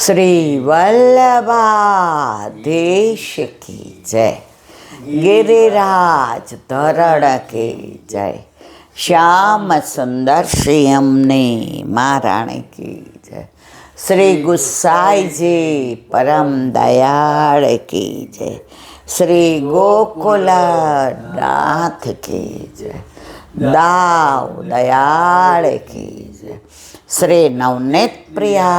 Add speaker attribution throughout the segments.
Speaker 1: શ્રી વલ્લભાધીશ કી જય. ગિરિરાજ ધરણ કી જય. શ્યામ સુંદર શ્રી અમની મહારાણી કી જય. શ્રી ગુસાઈજી પરમ દયાળ કી જય. શ્રી ગોકુલનાથ કી જય. દાવ દયાળ કી જય. श्री नवनीत प्रिया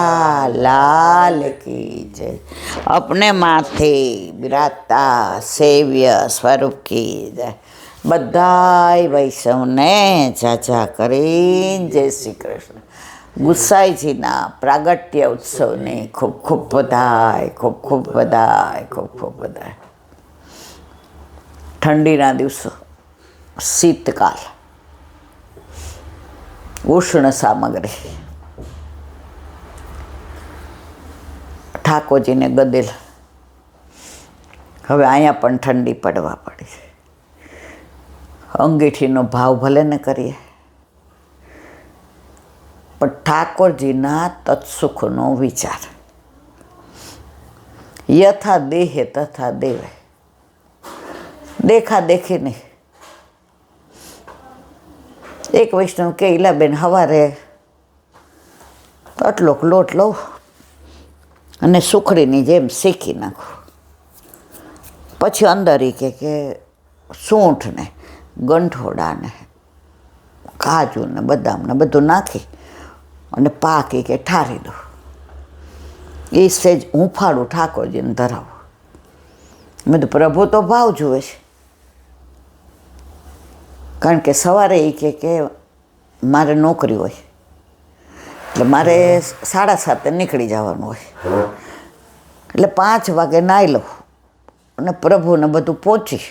Speaker 1: लाल की जय. अपने माथे बिराजता सेव्य स्वरूप की जय. बधाई वैष्णवने जाजा करीने जय श्री कृष्ण. गुसाईजीना प्रागट्य उत्सवने खूब खूब बधाई, खूब खूब बधाई, खूब खूब बधाई. ठंडीना दिवसो, शीतकाल, उष्ण सामग्री, ઠાકોરજીને ગદેલ. હવે અહીંયા પણ ઠંડી પડવા પડી છે. અંગીઠીનો ભાવ ભલે ને કરીએ, પણ ઠાકોરજીના તત્સુખનો વિચાર. યથા દેહે તથા દેવે. દેખા દેખી નહીં. એક વૈષ્ણવ કે ઈલાબેન સવારે આટલોક લોટ લઉં અને સુખડીની જેમ શેકી નાખું, પછી અંદર કે સૂંઠ ને ગંઠોડા ને કાજુ ને બદામ ને બધું નાખી અને પાકી કે ઠારી દઉં. એ સેજ હુંફાળું ઠાકોરજીને ધરાવું. મેં તો પ્રભુ તો ભાવ જુએ છે, કારણ કે સવારે એ કે મારે નોકરી હોય એટલે મારે 7:30 નીકળી જવાનું હોય, એટલે 5 વાગે નાહી લઉં અને પ્રભુને બધું પહોંચી.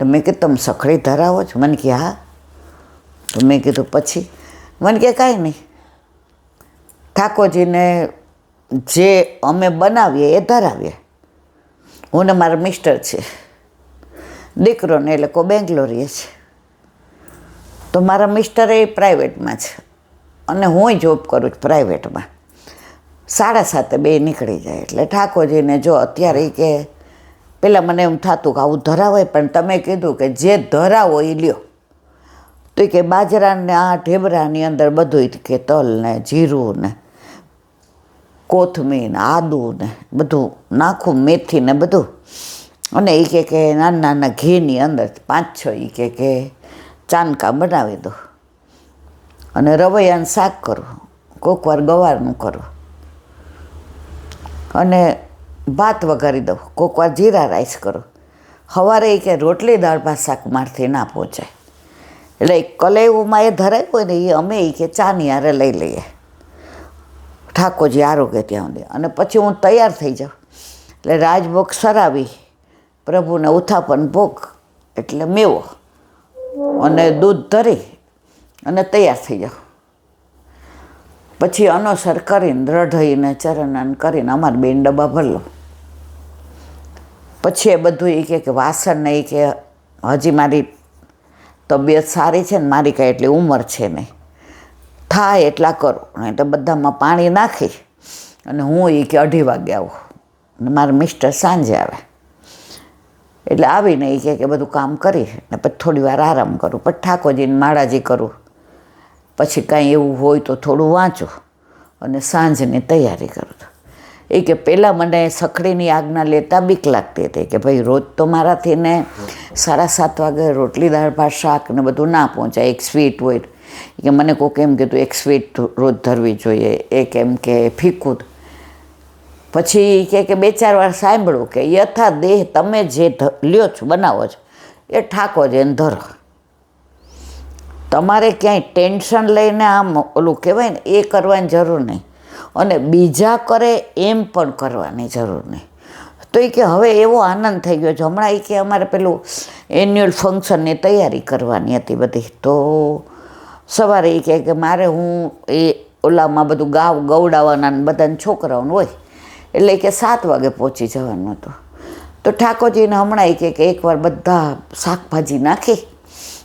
Speaker 1: તો મેં કીધું તમે સખડી ધરાવો છો? મને કે હા. તો મેં કીધું પછી? મને કે કાંઈ નહીં, ઠાકોરજીને જે અમે બનાવીએ એ ધરાવીએ. હું ને મારા મિસ્ટર છે, દીકરોને એ લોકો બેંગ્લોરીએ છે. તો મારા મિસ્ટર એ પ્રાઇવેટમાં છે અને હું જોબ કરું છું પ્રાઇવેટમાં. 7:30 બે નીકળી જાય. એટલે ઠાકોરજીને જો અત્યારે કે પહેલાં મને એમ થતું કે આવું ધરાવાય, પણ તમે કીધું કે જે ધરાવો એ લ્યો. તો કે બાજરાને આ ઢેબરાની અંદર બધું કે તલ ને જીરું ને કોથમીર ને આદુ ને બધું નાખું, મેથી ને બધું. અને એ કે નાના નાના ઘીની અંદર 5-6 કે ચાનકા બનાવી દો અને રવૈયાનું શાક કરું, કોઈક વાર ગવારનું કરું અને ભાત વઘારી દઉં, કોઈક વાર જીરા રાઈસ કરું. સવારે કે રોટલી દાળ ભાત શાક મારથી ના પહોંચાય, એટલે કલેવુંમાં એ ધરાય હોય ને એ અમે કે ચાની હારે લઈ લઈએ ઠાકોરજી આરોગ્ય ત્યાં સુધી. અને પછી હું તૈયાર થઈ જાઉં એટલે રાજભોગ સરાવી પ્રભુને ઉથાપન ભોગ એટલે મેવો અને દૂધ ધરી અને તૈયાર થઈ જાઉં. પછી અનુસર કરીને રઢઈને ચરણાન કરીને અમારે 2 ડબ્બા ભરી લો. પછી એ બધું એ કે વાસણ ને એ કે હજી મારી તબિયત સારી છે ને, મારી કાંઈ એટલી ઉંમર છે નહીં, થાય એટલા કરું. નહીં તો બધામાં પાણી નાખી અને હું એ કે 2:30 વાગે આવું અને મારા મિસ્ટર સાંજે આવે. એટલે આવીને એ કે બધું કામ કરી ને પછી થોડી વાર આરામ કરું, પછી ઠાકોરજીને માળાજી કરું, પછી કાંઈ એવું હોય તો થોડું વાંચું અને સાંજની તૈયારી કરું. એ કે પહેલાં મને સખડીની આજ્ઞા લેતા બીક લાગતી હતી કે ભાઈ રોજ તો મારાથી ને 7:30 વાગે રોટલી દાળ ભાત શાક ને બધું ના પહોંચાય. એક સ્વીટ હોય કે મને કોઈક એમ કીધું એક સ્વીટ રોજ ધરવી જોઈએ, એક એમ કે ફીકું. પછી કે 2-4 વાર સાંભળું કે યથા દેહ તમે જે લ્યો છો બનાવો છો એ ઠાકોરજીને ધરો. તમારે ક્યાંય ટેન્શન લઈને આમ ઓલું કહેવાય ને એ કરવાની જરૂર નહીં, અને બીજા કરે એમ પણ કરવાની જરૂર નહીં. તો એ કે હવે એવો આનંદ થઈ ગયો છે. હમણાં એ કે અમારે પેલું એન્યુઅલ ફંક્શનની તૈયારી કરવાની હતી બધી. તો સવારે એ કે મારે હું એ ઓલામાં બધું ગવડાવવાના બધાને છોકરાઓને હોય એટલે કે 7 વાગે પહોંચી જવાનું હતું. તો ઠાકોરજીને હમણાં કે એકવાર બધા શાકભાજી નાખી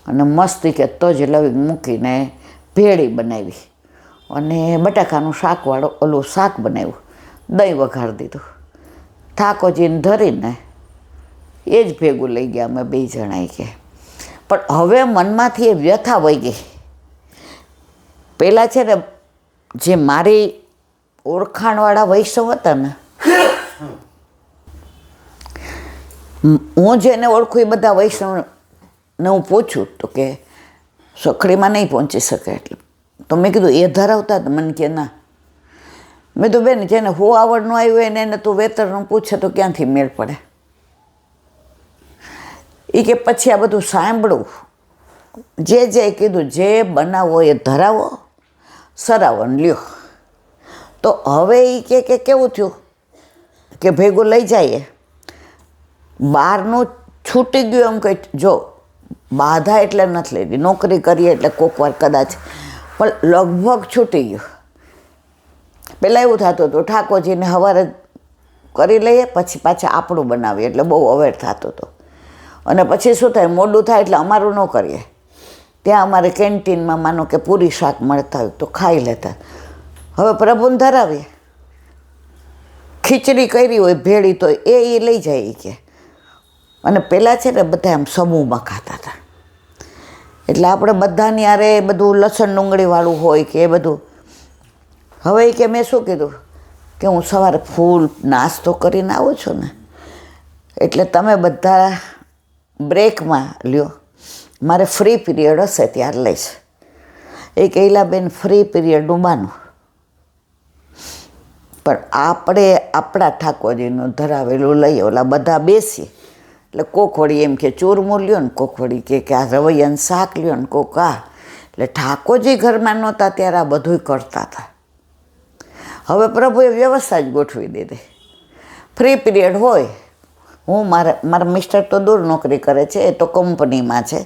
Speaker 1: અને મસ્ત કે તજ લવિંગ મૂકીને ભેળી બનાવી અને બટાકાનું શાકવાળો ઓલું શાક બનાવ્યું. દહીં વઘારી દીધું, ઠાકોરજીને ધરીને એ જ ભેગું લઈ ગયા અમે 2 જણાએ કે. પણ હવે મનમાંથી એ વ્યથા વહી ગઈ. પહેલાં છે ને જે મારી ઓળખાણવાળા વૈષ્ણવ હતા ને, હું જેને ઓળખું એ બધા વૈષ્ણવને હું પૂછું તો કે સખડીમાં નહીં પહોંચી શકે એટલે. તો મેં કીધું એ ધરાવતા હતા? મને કે ના. મેં તો બેન જેને હો આવડનું આવ્યું હોય ને એને તું વેતરનું પૂછે તો ક્યાંથી મેળ પડે. એ કે પછી આ બધું સાંભળવું, જે કીધું જે બનાવો એ ધરાવો, સરાવો ને લ્યો. તો હવે એ કે કેવું થયું કે ભેગું લઈ જઈએ, બહારનું છૂટી ગયું એમ કંઈ. જો બાધા એટલે નથી લેતી, નોકરી કરીએ એટલે કોક વાર કદાચ, પણ લગભગ છૂટી ગયું. પહેલાં એવું થતું હતું ઠાકોરજીને સવારે કરી લઈએ પછી પાછા આપણું બનાવીએ એટલે બહુ અવેર થતો હતો. અને પછી શું થાય, મોડું થાય એટલે અમારું ન કરીએ. ત્યાં અમારે કેન્ટીનમાં માનો કે પૂરી શાક મળતા હોય તો ખાઈ લેતા. હવે પ્રભુને ધરાવીએ, ખીચડી કરી હોય ભેળી તો એ લઈ જાય કે. અને પહેલાં છે ને બધા આમ સમૂહમાં ખાતા હતા એટલે આપણે બધાની યારે બધું લસણ ડુંગળીવાળું હોય કે એ બધું. હવે કે મેં શું કીધું કે હું સવારે ફૂલ નાસ્તો કરીને આવું છું ને એટલે તમે બધા બ્રેકમાં લ્યો, મારે ફ્રી પીરિયડ હશે ત્યારે લઈશ. એ કહેલાબેન ફ્રી પીરિયડનું બાનું, પણ આપણે આપણા ઠાકોરજીનું ધરાવેલું લઈએ. ઓલા બધા બેસીએ એટલે કોક વળી એમ કે ચૂરમું લ્યો ને, કોક વળી કે આ રવૈયાનું શાક લ્યો ને, કોક આ. એટલે ઠાકોરજી ઘરમાં નહોતા ત્યારે આ બધું કરતા હતા. હવે પ્રભુએ વ્યવસ્થા જ ગોઠવી દીધી. ફ્રી પીરિયડ હોય, હું મારા મિસ્ટર તો દૂર નોકરી કરે છે, એ તો કંપનીમાં છે,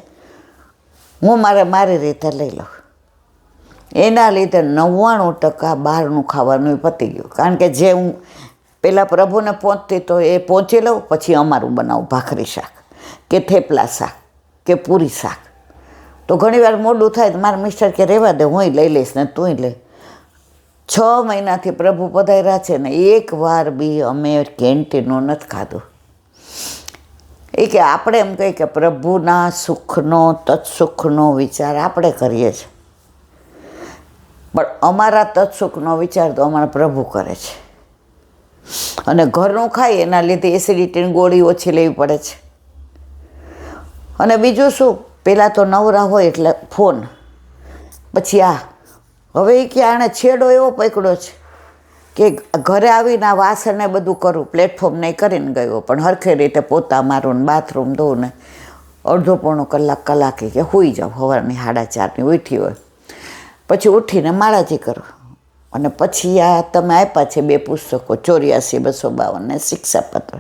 Speaker 1: હું મારી રીતે લઈ લઉં. એના લીધે 99% બહારનું ખાવાનું પતી ગયું. કારણ કે જે હું પહેલાં પ્રભુને પહોંચતી તો એ પહોંચી લઉં, પછી અમારું બનાવું ભાખરી શાક કે થેપલા શાક કે પૂરી શાક. તો ઘણીવાર મોડું થાય તો મારા મિસ્ટર કે રહેવા દે, હું લઈ લઈશ ને તું લઈ. 6 મહિનાથી પ્રભુ પધાર્યા છે ને એક વાર બી અમે કેન્ટીનનું નથી ખાધું. એ કે આપણે એમ કહીએ કે પ્રભુના સુખનો તત્સુખનો વિચાર આપણે કરીએ છીએ, પણ અમારા તત્સુખનો વિચાર તો અમારા પ્રભુ કરે છે. અને ઘરનું ખાઈ એના લીધે એસિડિટીની ગોળી ઓછી લેવી પડે છે. અને બીજું શું, પહેલાં તો નવરા હોય એટલે ફોન, પછી આ. હવે એ કે આણે છેડો એવો પકડ્યો છે કે ઘરે આવીને આ વાસણને બધું કરું, પ્લેટફોર્મ નહીં કરીને ગયો, પણ હરખી રીતે પોતા મારું ને બાથરૂમ ધોઉં ને અડધો પોણો કલાકે કે સૂઈ જાઉં. સવારની 4:30ની ઉઠી હોય પછી ઉઠીને માળાજી કરો. અને પછી આ તમે આપ્યા છે 2 પુસ્તકો 84-252 ને શિક્ષાપત્ર,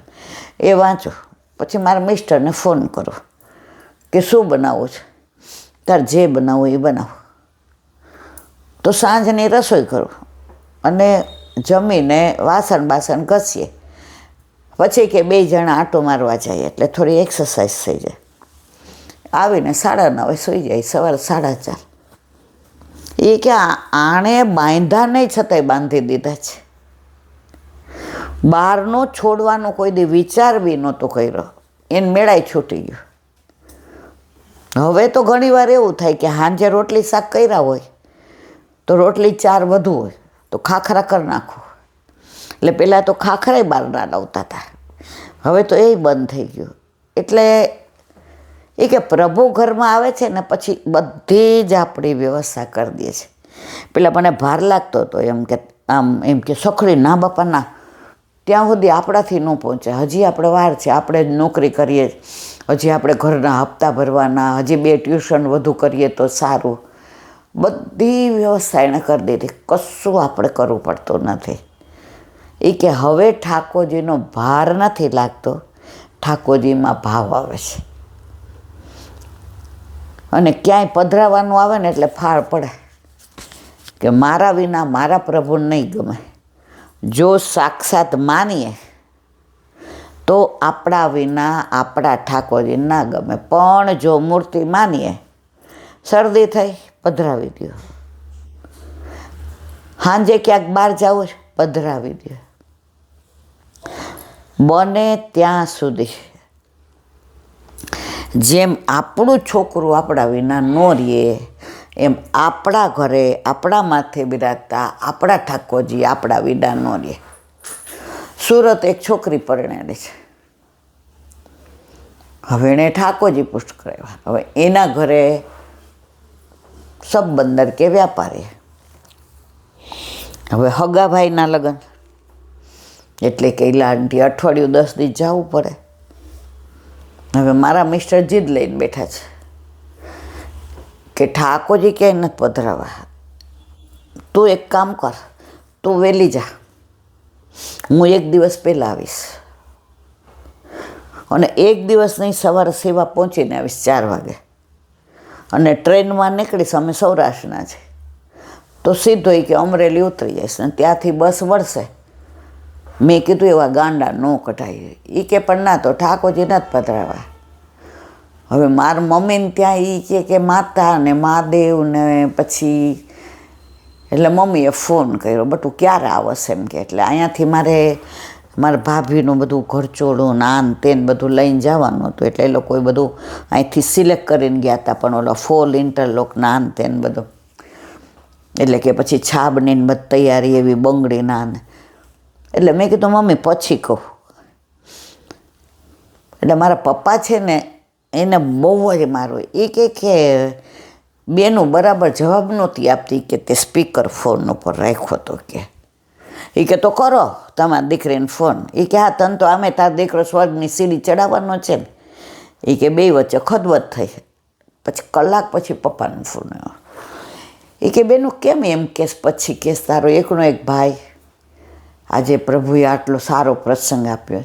Speaker 1: એ વાંચો. પછી મારા મિસ્ટરને ફોન કરો કે શું બનાવવું છે, તાર જે બનાવવું એ બનાવો. તો સાંજની રસોઈ કરું અને જમીને વાસણ ઘસીએ. પછી કે 2 જણા આંટો મારવા જઈએ એટલે થોડી એક્સરસાઇઝ થઈ જાય. આવીને 9:30 સૂઈ જાય, સવારે 4:30. એ કે આણે બાંધા નહીં છતાંય બાંધી દીધા છે. બહારનો છોડવાનો કોઈ દી વિચાર બી નહોતો કર્યો, એને મેળાય છૂટી ગયો. હવે તો ઘણીવાર એવું થાય કે સાંજે રોટલી શાક કર્યા હોય તો રોટલી 4 વધુ હોય તો ખાખરા કરી નાખો. એટલે પહેલાં તો ખાખરાય બહાર ના લાવતા હતા, હવે તો એ બંધ થઈ ગયું. એટલે એ કે પ્રભુ ઘરમાં આવે છે ને પછી બધી જ આપણી વ્યવસ્થા કરી દે છે. પેલા મને ભાર લાગતો હતો એમ કે સખડી ના બાપા ના, ત્યાં સુધી આપણાથી ન પહોંચે. હજી આપણે વાર છે, આપણે જ નોકરી કરીએ, હજી આપણે ઘરના હપ્તા ભરવાના, હજી 2 ટ્યુશન વધુ કરીએ તો સારું. બધી વ્યવસ્થા એણે કરી દીધી, કશું આપણે કરવું પડતું નથી. એ કે હવે ઠાકોરજીનો ભાર નથી લાગતો, ઠાકોરજીમાં ભાવ આવે છે. અને ક્યાંય પધરાવાનું આવે ને એટલે ફાળ પડે કે મારા વિના મારા પ્રભુને નહીં ગમે. જો સાક્ષાત માનીએ તો આપણા વિના આપણા ઠાકોરજી ના ગમે, પણ જો મૂર્તિ માનીએ, શરદી થઈ પધરાવી દો, સાંજે ક્યાંક બહાર જાવ પધરાવી દો, બને ત્યાં સુધી જેમ આપણું છોકરું આપણા વિના ન રહે એમ આપણા ઘરે આપણા માથે બિરાજતા આપણા ઠાકોરજી આપણા વિના ન રહે. સુરત એક છોકરી પરણેલી છે. હવે એણે ઠાકોરજી પુષ્ટ કરાવ્યા. હવે એના ઘરે સબબંદર કે વ્યાપારી. હવે હગાભાઈના લગ્ન એટલે કે લાંટી અઠવાડિયું 10 દિવસ જવું પડે. હવે મારા મિસ્ટર જીદ લઈને બેઠા છે કે ઠાકોરજી ક્યાંય નથી પધરાવા, તું એક કામ કર, તું વહેલી જા, હું 1 દિવસ પહેલાં આવીશ અને 1 દિવસ નહીં સવારે સેવા પહોંચીને આવીશ 4 વાગે અને ટ્રેનમાં નીકળીશ. અમે સૌરાષ્ટ્રના છે તો સીધો એ કે અમરેલી ઉતરી જઈશ ને ત્યાંથી બસ વળશે. મેં કીધું એવા ગાંડા ન કઢાય. એ કે પણ ના, તો ઠાકોરજી નથી પધરાવા. હવે મારા મમ્મીને ત્યાં એ કે માતા ને મહાદેવ ને પછી એટલે મમ્મીએ ફોન કર્યો, બટું ક્યારે આવશે એમ કે. એટલે અહીંયાથી મારા ભાભીનું બધું ઘરચોળું નાન તેન બધું લઈને જવાનું હતું. એટલે એ લોકોએ બધું અહીંથી સિલેક્ટ કરીને ગયા હતા, પણ ઓલો ફોલ ઇન્ટરલોક નાન તેન બધું. એટલે કે પછી છાબની બધી તૈયારી એવી બંગડી નાન. એટલે મેં કીધું મમ્મી પછી કહું. એટલે મારા પપ્પા છે ને એને બહુ જ મારો એ કે બેનું બરાબર જવાબ નહોતી આપતી કે તે સ્પીકર ફોન ઉપર રાખ્યો હતો કે. એ કે તો કરો તમારી દીકરીને ફોન. એ કે હા તને તો આમે તાર દીકરો સ્વર્ગની સીડી ચડાવવાનો છે ને. એ કે બે વચ્ચે ખદવત થઈ. પછી કલાક પછી પપ્પાનો ફોન આવ્યો. એ કે બેનું કેમ એમ કેસ પછી કેસ તારો એકનો એક ભાઈ આજે પ્રભુએ આટલો સારો પ્રસંગ આપ્યો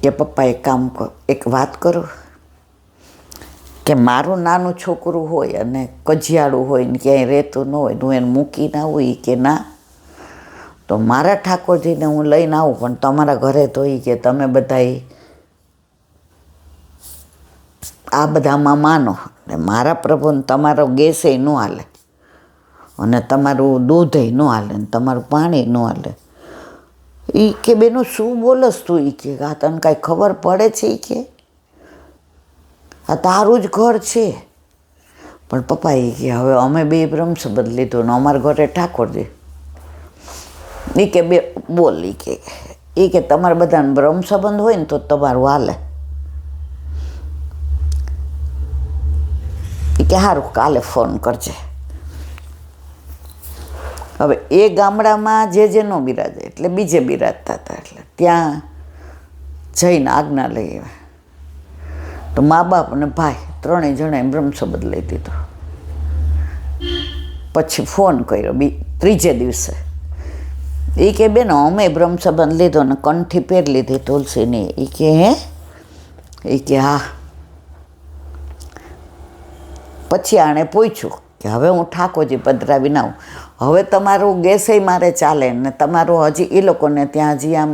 Speaker 1: કે પપ્પા એક કામ કરો, એક વાત કરો કે મારું નાનું છોકરું હોય અને કજિયાળું હોય ને ક્યાંય રહેતું ન હોય, હું એને મૂકી ના આવું. કે ના, તો મારા ઠાકોરજીને હું લઈને આવું, પણ તમારા ઘરે તો કે તમે બધા આ બધામાં માનો ને મારા પ્રભુને તમારો ગેસે ન હાલે અને તમારું દૂધે ન હાલે ને તમારું પાણી ન હાલે. એ કે બેનું શું બોલસ તું? એ કે આ તને કાંઈ ખબર પડે છે? એ કે આ તારું જ ઘર છે. પણ પપ્પા એ કે હવે અમે બે બ્રહ્મ સંબંધ લીધો ને અમારા ઘરે ઠાકોરજી. એ કે બે બોલ. એ કે તમારે બધાને બ્રહ્મ સંબંધ હોય ને તો તમારું હાલે. એ કે સારું કાલે ફોન કરજે. હવે એ ગામડામાં જે ન બિરાજે એટલે બીજે બિરાજતા હતા. એટલે ત્યાં જઈને આજ્ઞા લઈ આવ્યા. તો મા બાપ અને ભાઈ ત્રણેય જણાએ બ્રહ્મ સંબંધ લઈ દીધો. પછી ફોન કર્યો ત્રીજે દિવસે. એ કે બેન અમે બ્રહ્મ સંબંધ લીધો ને કંઠી પહેરી લીધી તુલસીની. એ કે હે? એ કે હા. પછી આણે પૂછ્યું કે હવે હું ઠાકોરજી પધરાવીને આવું, હવે તમારું ગેસેય મારે ચાલે ને તમારું હજી એ લોકોને ત્યાં હજી આમ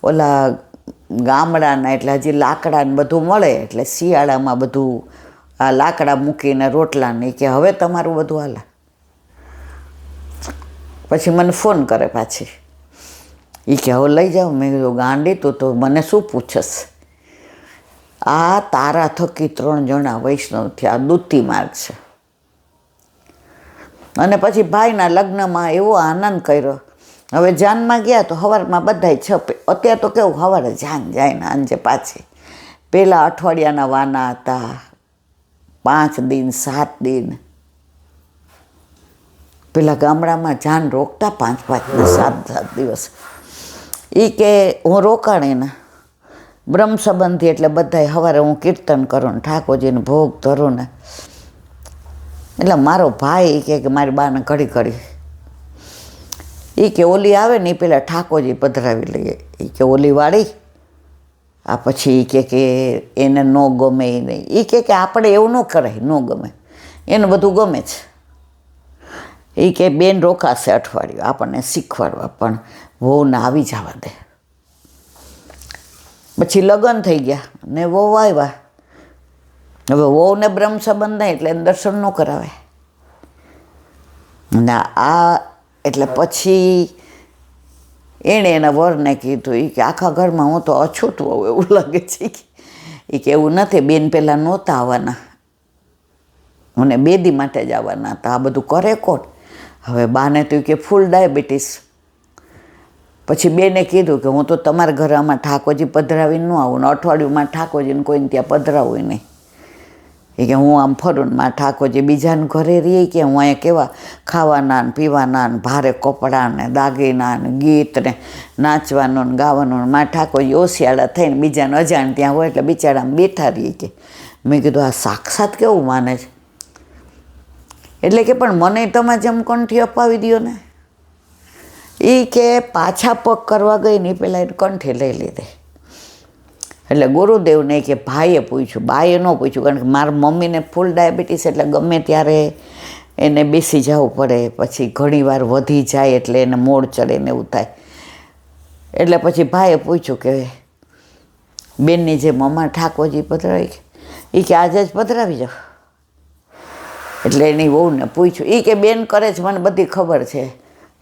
Speaker 1: ઓલા ગામડાના એટલે હજી લાકડા ને બધું મળે એટલે શિયાળામાં બધું આ લાકડા મૂકીને રોટલા નહીં. કે હવે તમારું બધું હાલે. પછી મને ફોન કરે પાછી. એ કે હવે લઈ જાઓ. મેં કીધું ગાંડી તું તો મને શું પૂછસ? આ તારા થકી 3 જણા વૈષ્ણવ થયા, દૂતી માર્ગ છે. અને પછી ભાઈના લગ્નમાં એવો આનંદ કર્યો. હવે જાનમાં ગયા તો સવારમાં બધાય છપે. અત્યારે તો કેવું સવારે જાન જાય ને આંજે પાછી. પહેલાં અઠવાડિયાના વાના હતા, 5 દિન 7 દિન. પેલા ગામડામાં જાન રોકતા 5 ને 7 દિવસ. એ કે હું રોકાણી ને બ્રહ્મ સંબંધી એટલે બધાય સવારે હું કીર્તન કરું ને ઠાકોરજીને ભોગ ધરું ને. એટલે મારો ભાઈ કે મારી બાને ઘડી એ કે ઓલી આવે ને એ પેલા ઠાકોરજી પધરાવી લઈએ. એ કે ઓલી વાળી આ પછી કે એને ન ગમે એ નહીં. એ કે આપણે એવું ન કરાય, ન ગમે એને બધું ગમે છે. એ કે બેન રોકાશે અઠવાડિયું આપણને શીખવાડવા, પણ વહુને આવી જવા દે. પછી લગ્ન થઈ ગયા ને વહુ આવ્યા. હવે વહુને બ્રહ્મ સંબંધ નહીં એટલે દર્શન ન કરાવે ના. આ એટલે પછી એણે એના વરને કીધું એ કે આખા ઘરમાં હું તો અછૂત હોઉં એવું લાગે છે. એ કે એવું નથી, બેન પહેલાં નહોતા આવવાના, મને 2 દી માટે જ આવવાના હતા, આ બધું કરે કોણ? હવે બાને તો કે ફૂલ ડાયાબિટીસ. પછી બેને કીધું કે હું તો તમારા ઘરે આમાં ઠાકોરજી પધરાવીને ન આવું ને અઠવાડિયુંમાં ઠાકોરજીને કોઈને ત્યાં પધરાવું નહીં. એ કે હું આમ ફરું ને માં ઠાકોરજી બીજાને ઘરે રહીએ કે હું અહીંયા કેવા ખાવાના ને પીવાના ને ભારે કપડાં ને દાગીના ને ગીત ને નાચવાનું ને ગાવાનું ને માં ઠાકોરજી ઓશિયાળા થઈને બીજાને અજાણ ત્યાં હોય એટલે બિચારામાં બેઠા રહીએ કે. મેં કીધું આ સાક્ષાત કેવું માને છે. એટલે કે પણ મને તમે જેમ કંઠી અપાવી દો ને. એ કે પાછા પગ કરવા ગઈ ને પેલા એને કંઠે લઈ લીધે. એટલે ગુરુદેવને કે ભાઈએ પૂછ્યું, બાએ ન પૂછ્યું, કારણ કે મારા મમ્મીને ફૂલ ડાયાબિટીસ એટલે ગમે ત્યારે એને બેસી જવું પડે, પછી ઘણીવાર વધી જાય એટલે એને મોડ ચડે ને એવું થાય. એટલે પછી ભાઈએ પૂછ્યું કે બેનની જે મમ્મા ઠાકોરજી પધરાવી, એ કે આજે જ પધરાવી જાઓ. એટલે એની વહુને પૂછ્યું, એ કે બેન કરે છે મને બધી ખબર છે,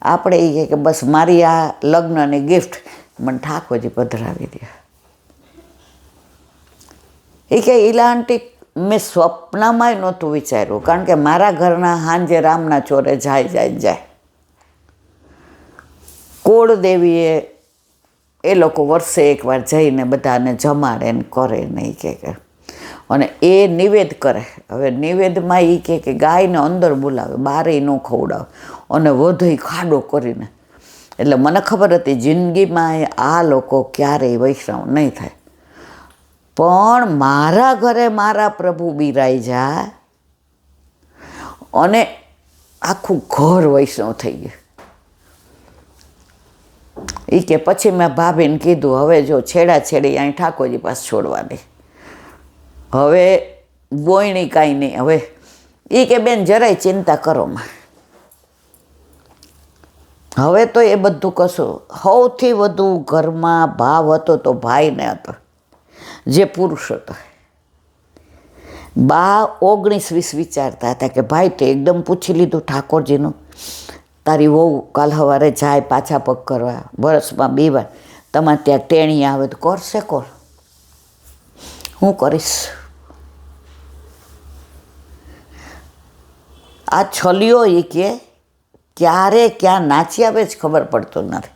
Speaker 1: આપણે એ કે બસ મારી આ લગ્નની ગિફ્ટ મને ઠાકોરજી પધરાવી દે. એ કે ઈલા આંટી મેં સ્વપ્નમાં નહોતું વિચાર્યું, કારણ કે મારા ઘરના હાંજે રામના ચોરે જાય. કુળદેવીએ એ લોકો વર્ષે એકવાર જઈને બધાને જમાડે ને કરે ને એ કે અને એ નિવેદ કરે. હવે નિવેદમાં એ કે ગાયને અંદર બોલાવે, બારે ન ખવડાવે અને વધુ ખાડો કરીને. એટલે મને ખબર હતી જિંદગીમાં આ લોકો ક્યારેય વૈષ્ણવ નહીં થાય, પણ મારા ઘરે મારા પ્રભુ બિરાઈ જાય અને આખું ઘર વૈષ્ણવ થઈ ગયું. એ કે પછી મેં ભાભીને કીધું હવે જો છેડી અહીં ઠાકોરજી પાસે છોડવાની, હવે બોયણી કાંઈ નહીં. હવે એ કે બેન જરાય ચિંતા કરો માં, હવે તો એ બધું કશું. સૌથી વધુ ઘરમાં ભાવ હતો તો ભાઈને હતો, જે પુરુષ હતો. બા 19-20 વિચારતા હતા કે ભાઈ તે એકદમ પૂછી લીધું ઠાકોરજીનું, તારી વહુ કાલ સવારે જાય પાછા પગ કરવા, વર્ષમાં 2 વાર, તમારે ત્યાં ટેણી આવે તો કરશે કોણ? હું કરીશ? આ છલિયો એ કે ક્યારે ક્યાં નાચી આવે જ ખબર પડતું નથી.